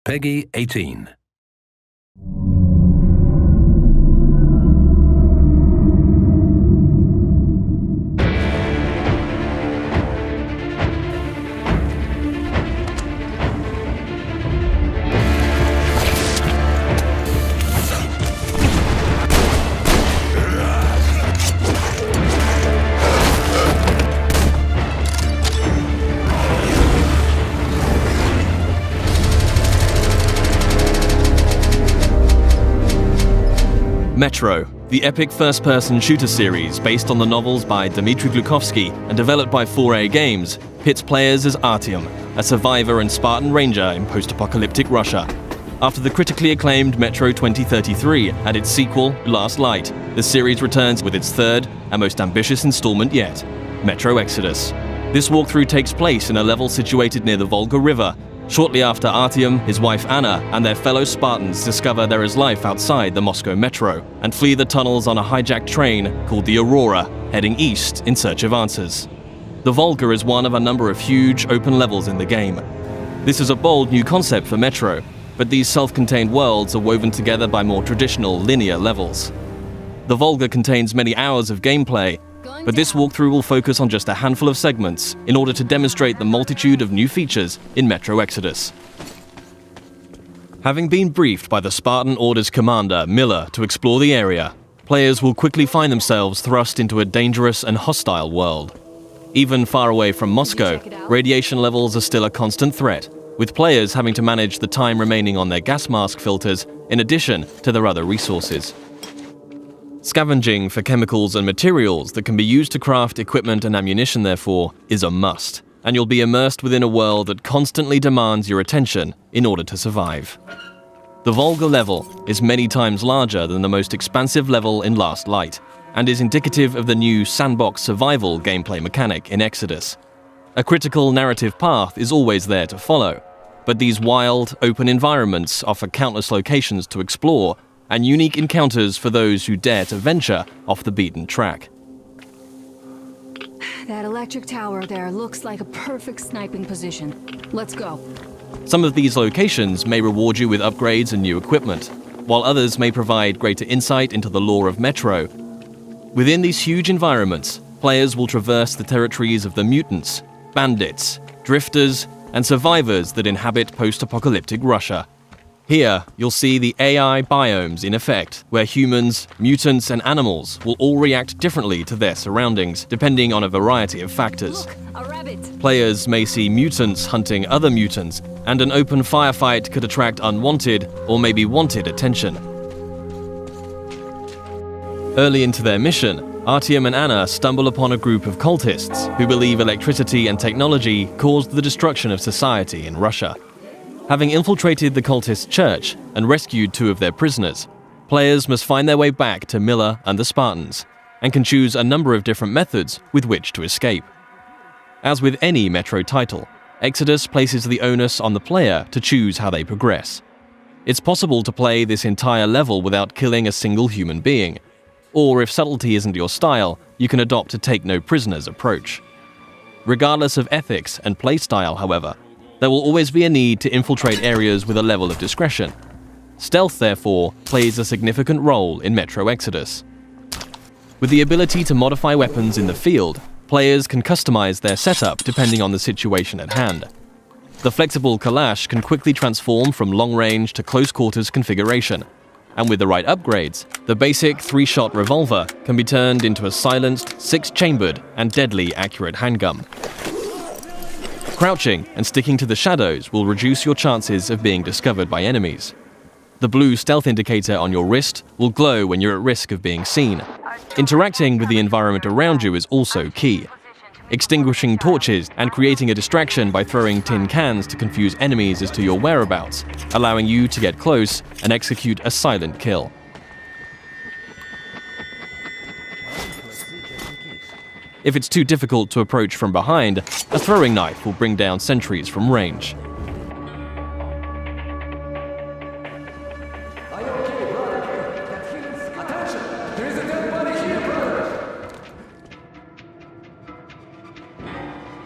Peggy 18. Metro, the epic first-person shooter series based on the novels by Dmitry Glukhovsky and developed by 4A Games, pits players as Artyom, a survivor and Spartan ranger in post-apocalyptic Russia. After the critically acclaimed Metro 2033 and its sequel, Last Light, the series returns with its third and most ambitious installment yet, Metro Exodus. This walkthrough takes place in a level situated near the Volga River. Shortly after Artyom, his wife Anna, and their fellow Spartans discover there is life outside the Moscow metro and flee the tunnels on a hijacked train called the Aurora, heading east in search of answers. The Volga is one of a number of huge open levels in the game. This is a bold new concept for Metro, but these self-contained worlds are woven together by more traditional linear levels. The Volga contains many hours of gameplay, but this walkthrough will focus on just a handful of segments in order to demonstrate the multitude of new features in Metro Exodus. Having been briefed by the Spartan Order's commander, Miller, to explore the area, players will quickly find themselves thrust into a dangerous and hostile world. Even far away from Moscow, radiation levels are still a constant threat, with players having to manage the time remaining on their gas mask filters in addition to their other resources. Scavenging for chemicals and materials that can be used to craft equipment and ammunition, therefore, is a must, and you'll be immersed within a world that constantly demands your attention in order to survive. The Volga level is many times larger than the most expansive level in Last Light, and is indicative of the new sandbox survival gameplay mechanic in Exodus. A critical narrative path is always there to follow, but these wild, open environments offer countless locations to explore and unique encounters for those who dare to venture off the beaten track. That electric tower there looks like a perfect sniping position. Let's go. Some of these locations may reward you with upgrades and new equipment, while others may provide greater insight into the lore of Metro. Within these huge environments, players will traverse the territories of the mutants, bandits, drifters, and survivors that inhabit post-apocalyptic Russia. Here, you'll see the AI biomes in effect, where humans, mutants, and animals will all react differently to their surroundings, depending on a variety of factors. Look, a rabbit. Players may see mutants hunting other mutants, and an open firefight could attract unwanted or maybe wanted attention. Early into their mission, Artyom and Anna stumble upon a group of cultists who believe electricity and technology caused the destruction of society in Russia. Having infiltrated the cultist church and rescued two of their prisoners, players must find their way back to Miller and the Spartans, and can choose a number of different methods with which to escape. As with any Metro title, Exodus places the onus on the player to choose how they progress. It's possible to play this entire level without killing a single human being, or if subtlety isn't your style, you can adopt a take-no-prisoners approach. Regardless of ethics and playstyle, however, there will always be a need to infiltrate areas with a level of discretion. Stealth, therefore, plays a significant role in Metro Exodus. With the ability to modify weapons in the field, players can customize their setup depending on the situation at hand. The flexible Kalash can quickly transform from long-range to close-quarters configuration, and with the right upgrades, the basic 3-shot revolver can be turned into a silenced, 6-chambered, and deadly accurate handgun. Crouching and sticking to the shadows will reduce your chances of being discovered by enemies. The blue stealth indicator on your wrist will glow when you're at risk of being seen. Interacting with the environment around you is also key. Extinguishing torches and creating a distraction by throwing tin cans to confuse enemies as to your whereabouts, allowing you to get close and execute a silent kill. If it's too difficult to approach from behind, a throwing knife will bring down sentries from range.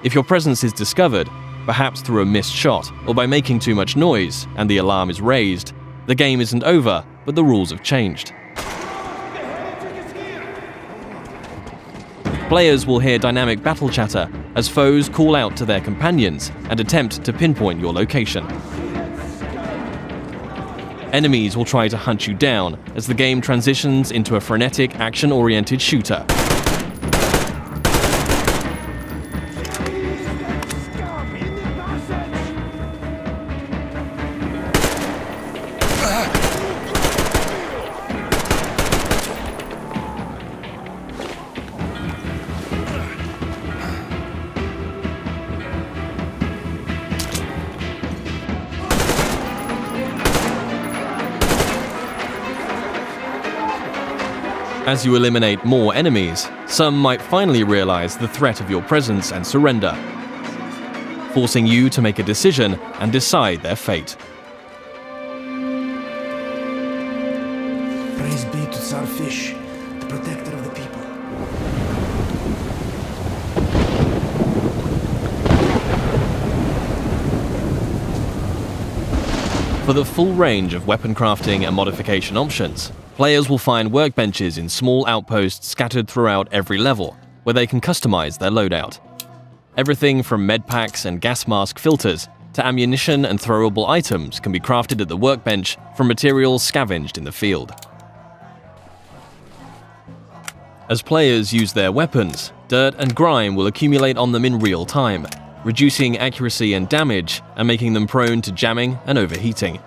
If your presence is discovered, perhaps through a missed shot or by making too much noise and the alarm is raised, the game isn't over, but the rules have changed. Players will hear dynamic battle chatter as foes call out to their companions and attempt to pinpoint your location. Enemies will try to hunt you down as the game transitions into a frenetic, action-oriented shooter. As you eliminate more enemies, some might finally realize the threat of your presence and surrender, forcing you to make a decision and decide their fate. Praise be to Tsar Fish, the protector of the people. For the full range of weapon crafting and modification options, players will find workbenches in small outposts scattered throughout every level, where they can customize their loadout. Everything from medpacks and gas mask filters to ammunition and throwable items can be crafted at the workbench from materials scavenged in the field. As players use their weapons, dirt and grime will accumulate on them in real time, reducing accuracy and damage and making them prone to jamming and overheating.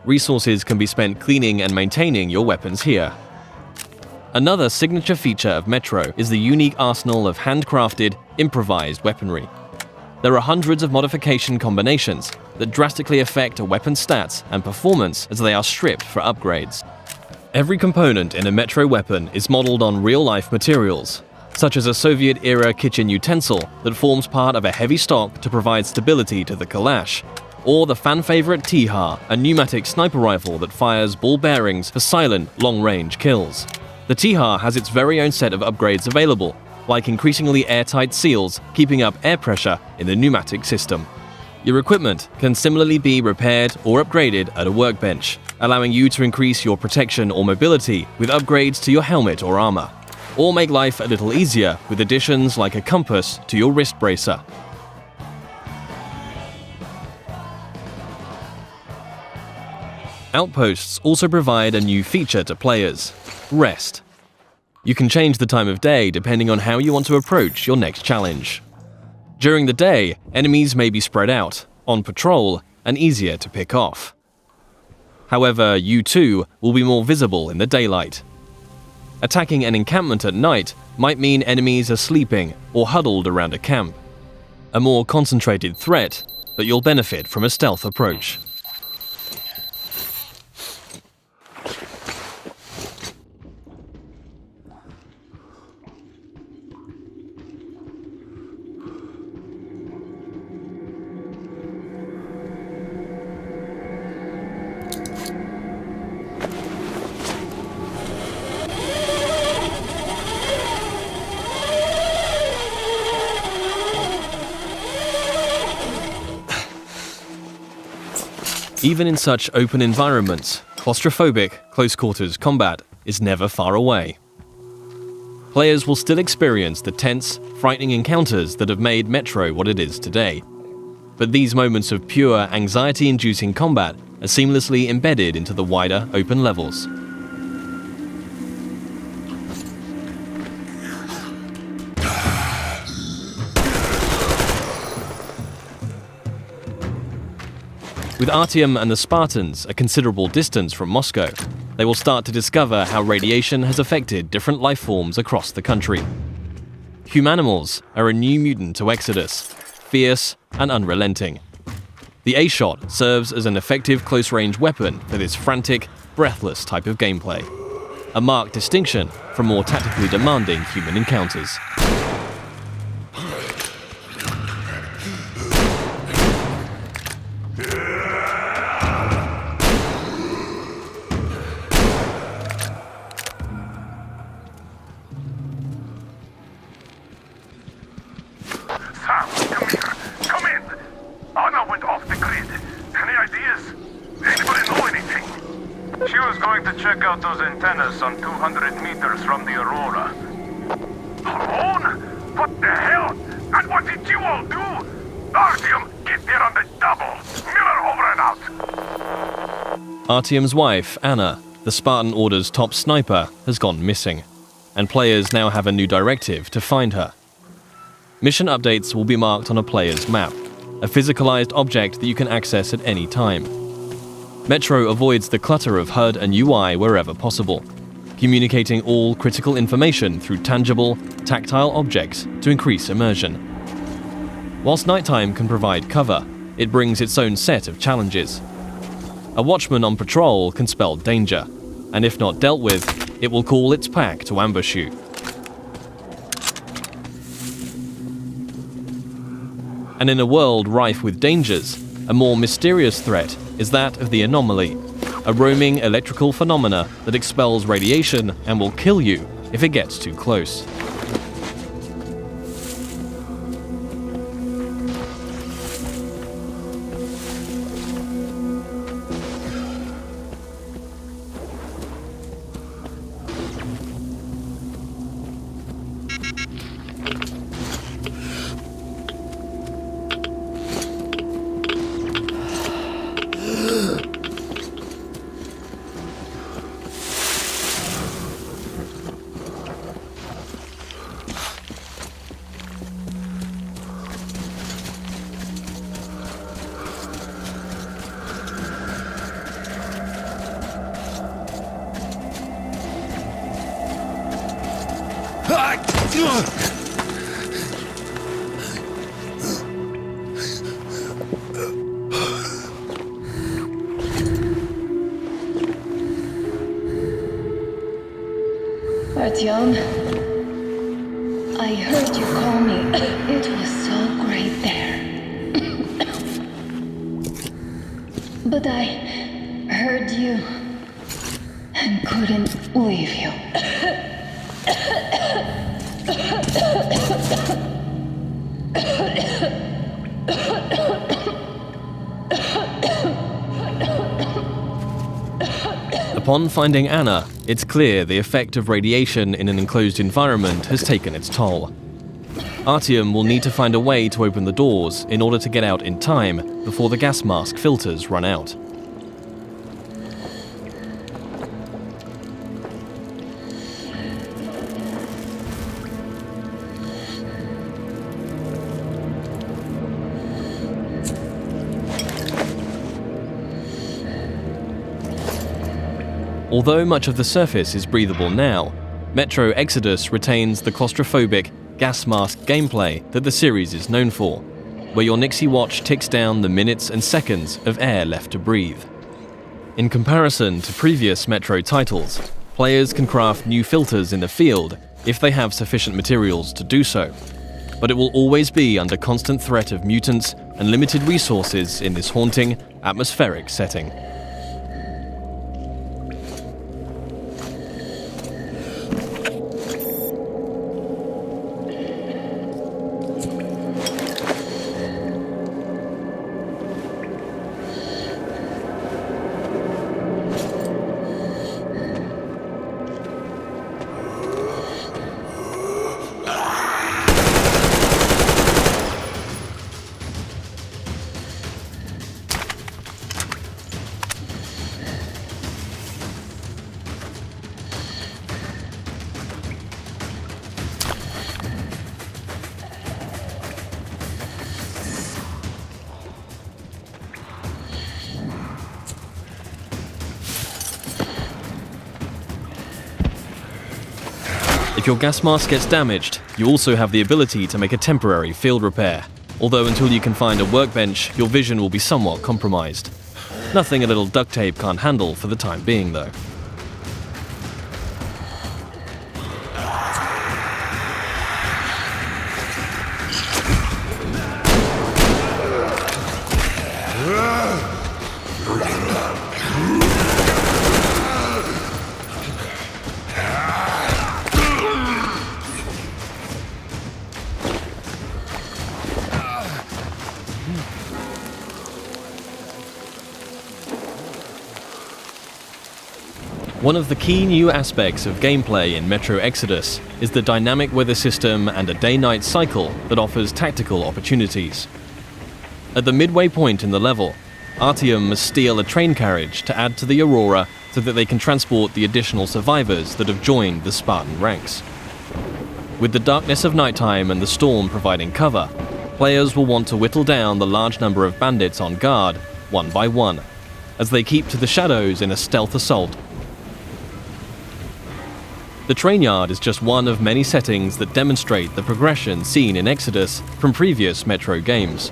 Resources can be spent cleaning and maintaining your weapons here. Another signature feature of Metro is the unique arsenal of handcrafted, improvised weaponry. There are hundreds of modification combinations that drastically affect a weapon's stats and performance as they are stripped for upgrades. Every component in a Metro weapon is modeled on real-life materials, such as a Soviet-era kitchen utensil that forms part of a heavy stock to provide stability to the kalash, or the fan-favorite T-HAR, a pneumatic sniper rifle that fires ball bearings for silent, long-range kills. The T-HAR has its very own set of upgrades available, like increasingly airtight seals keeping up air pressure in the pneumatic system. Your equipment can similarly be repaired or upgraded at a workbench, allowing you to increase your protection or mobility with upgrades to your helmet or armor, or make life a little easier with additions like a compass to your wrist bracer. Outposts also provide a new feature to players: rest. You can change the time of day depending on how you want to approach your next challenge. During the day, enemies may be spread out, on patrol, and easier to pick off. However, you too will be more visible in the daylight. Attacking an encampment at night might mean enemies are sleeping or huddled around a camp. A more concentrated threat, but you'll benefit from a stealth approach. Even in such open environments, claustrophobic, close-quarters combat is never far away. Players will still experience the tense, frightening encounters that have made Metro what it is today. But these moments of pure, anxiety-inducing combat are seamlessly embedded into the wider, open levels. With Artyom and the Spartans a considerable distance from Moscow, they will start to discover how radiation has affected different life forms across the country. Humanimals are a new mutant to Exodus, fierce and unrelenting. The A-shot serves as an effective close-range weapon for this frantic, breathless type of gameplay, a marked distinction from more tactically demanding human encounters. She was going to check out those antennas some 200 meters from the Aurora. Her own? What the hell? And what did you all do? Artyom, get there on the double. Miller over and out. Artyom's wife, Anna, the Spartan Order's top sniper, has gone missing, and players now have a new directive to find her. Mission updates will be marked on a player's map, a physicalized object that you can access at any time. Metro avoids the clutter of HUD and UI wherever possible, communicating all critical information through tangible, tactile objects to increase immersion. Whilst nighttime can provide cover, it brings its own set of challenges. A watchman on patrol can spell danger, and if not dealt with, it will call its pack to ambush you. And in a world rife with dangers, a more mysterious threat is that of the anomaly, a roaming electrical phenomena that expels radiation and will kill you if it gets too close. Artyom, I heard you call me. It was so great there. But I heard you and couldn't leave you. Upon finding Anna, it's clear the effect of radiation in an enclosed environment has taken its toll. Artyom will need to find a way to open the doors in order to get out in time before the gas mask filters run out. Although much of the surface is breathable now, Metro Exodus retains the claustrophobic, gas mask gameplay that the series is known for, where your Nixie watch ticks down the minutes and seconds of air left to breathe. In comparison to previous Metro titles, players can craft new filters in the field if they have sufficient materials to do so, but it will always be under constant threat of mutants and limited resources in this haunting, atmospheric setting. If your gas mask gets damaged, you also have the ability to make a temporary field repair, although until you can find a workbench, your vision will be somewhat compromised. Nothing a little duct tape can't handle for the time being, though. One of the key new aspects of gameplay in Metro Exodus is the dynamic weather system and a day-night cycle that offers tactical opportunities. At the midway point in the level, Artyom must steal a train carriage to add to the Aurora so that they can transport the additional survivors that have joined the Spartan ranks. With the darkness of nighttime and the storm providing cover, players will want to whittle down the large number of bandits on guard, one by one, as they keep to the shadows in a stealth assault. The train yard is just one of many settings that demonstrate the progression seen in Exodus from previous Metro games.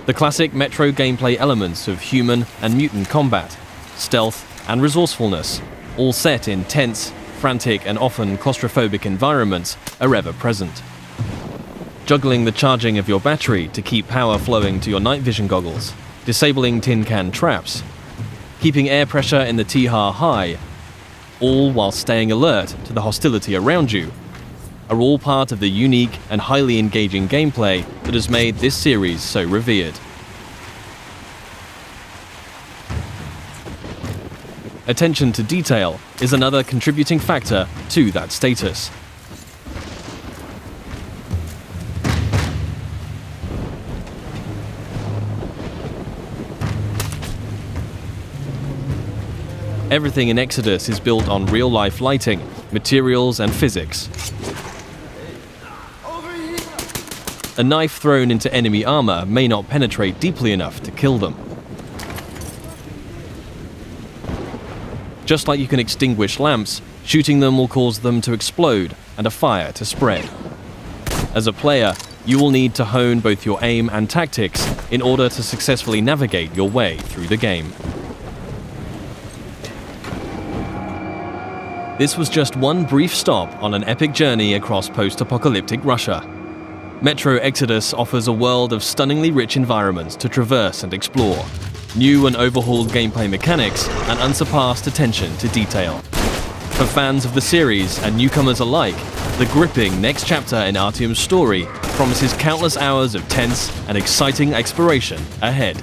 The classic Metro gameplay elements of human and mutant combat, stealth and resourcefulness, all set in tense, frantic and often claustrophobic environments, are ever present. Juggling the charging of your battery to keep power flowing to your night vision goggles, disabling tin can traps, keeping air pressure in the T-HAR high, all while staying alert to the hostility around you, are all part of the unique and highly engaging gameplay that has made this series so revered. Attention to detail is another contributing factor to that status. Everything in Exodus is built on real-life lighting, materials and physics. A knife thrown into enemy armor may not penetrate deeply enough to kill them. Just like you can extinguish lamps, shooting them will cause them to explode and a fire to spread. As a player, you will need to hone both your aim and tactics in order to successfully navigate your way through the game. This was just one brief stop on an epic journey across post-apocalyptic Russia. Metro Exodus offers a world of stunningly rich environments to traverse and explore, new and overhauled gameplay mechanics, and unsurpassed attention to detail. For fans of the series and newcomers alike, the gripping next chapter in Artyom's story promises countless hours of tense and exciting exploration ahead.